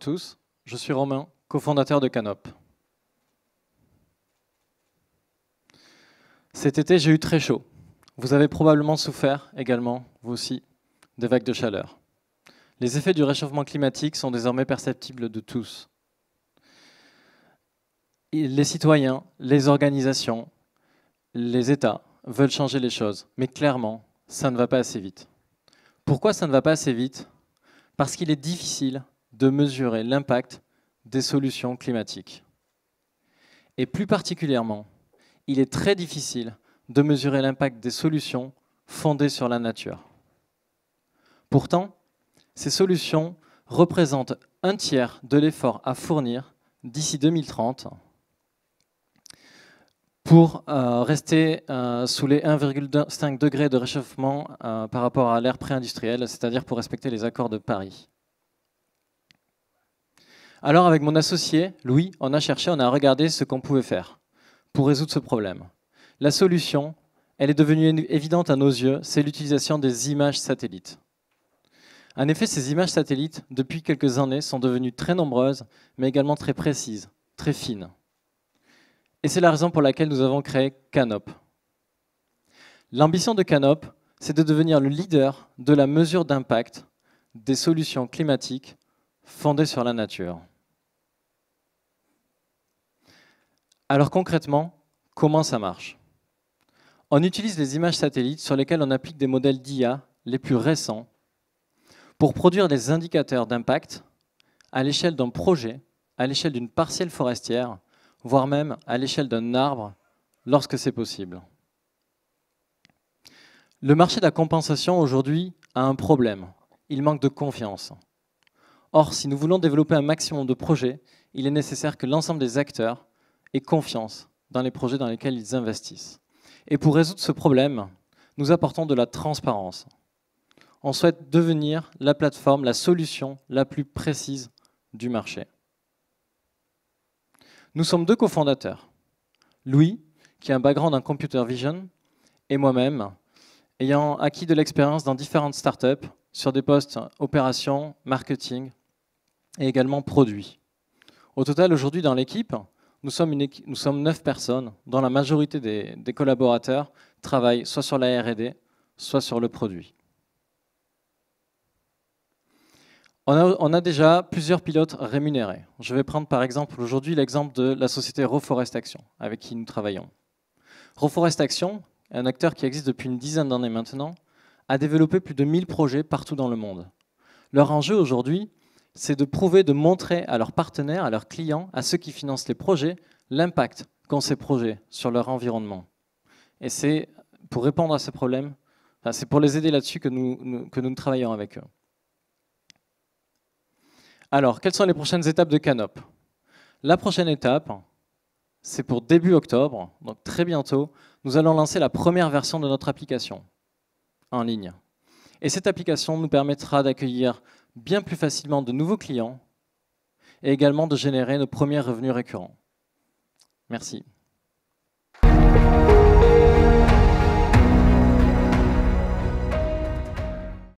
tous, je suis Romain, cofondateur de Canop. Cet été, j'ai eu très chaud. Vous avez probablement souffert également, vous aussi, des vagues de chaleur. Les effets du réchauffement climatique sont désormais perceptibles de tous. Les citoyens, les organisations, les États veulent changer les choses, mais clairement, ça ne va pas assez vite. Pourquoi ça ne va pas assez vite? Parce qu'il est difficile de mesurer l'impact des solutions climatiques. Et plus particulièrement, il est très difficile de mesurer l'impact des solutions fondées sur la nature. Pourtant, ces solutions représentent un tiers de l'effort à fournir d'ici 2030 pour rester sous les 1,5 degrés de réchauffement par rapport à l'ère pré-industrielle, c'est-à-dire pour respecter les accords de Paris. Alors avec mon associé, Louis, on a regardé ce qu'on pouvait faire pour résoudre ce problème. La solution, elle est devenue évidente à nos yeux, c'est l'utilisation des images satellites. En effet, ces images satellites, depuis quelques années, sont devenues très nombreuses, mais également très précises, très fines. Et c'est la raison pour laquelle nous avons créé Canop. L'ambition de Canop, c'est de devenir le leader de la mesure d'impact des solutions climatiques fondées sur la nature. Alors concrètement, comment ça marche? On utilise les images satellites sur lesquelles on applique des modèles d'IA les plus récents pour produire des indicateurs d'impact à l'échelle d'un projet, à l'échelle d'une parcelle forestière, voire même à l'échelle d'un arbre, lorsque c'est possible. Le marché de la compensation aujourd'hui a un problème. Il manque de confiance. Or, si nous voulons développer un maximum de projets, il est nécessaire que l'ensemble des acteurs aient confiance dans les projets dans lesquels ils investissent. Et pour résoudre ce problème, nous apportons de la transparence. On souhaite devenir la plateforme, la solution la plus précise du marché. Nous sommes deux cofondateurs. Louis, qui a un background en computer vision, et moi-même, ayant acquis de l'expérience dans différentes startups sur des postes opérations, marketing et également produits. Au total, aujourd'hui, dans l'équipe, nous sommes 9 personnes, dont la majorité des collaborateurs travaillent soit sur la R&D, soit sur le produit. On a déjà plusieurs pilotes rémunérés. Je vais prendre par exemple aujourd'hui l'exemple de la société Reforest Action, avec qui nous travaillons. Reforest Action, un acteur qui existe depuis une dizaine d'années maintenant, a développé plus de 1000 projets partout dans le monde. Leur enjeu aujourd'hui, c'est de prouver, de montrer à leurs partenaires, à leurs clients, à ceux qui financent les projets, l'impact qu'ont ces projets sur leur environnement. Et c'est pour répondre à ces problèmes, c'est pour les aider là-dessus que nous travaillons avec eux. Alors, quelles sont les prochaines étapes de Canop? La prochaine étape, c'est pour début octobre, donc très bientôt, nous allons lancer la première version de notre application en ligne. Et cette application nous permettra d'accueillir bien plus facilement de nouveaux clients et également de générer nos premiers revenus récurrents. Merci.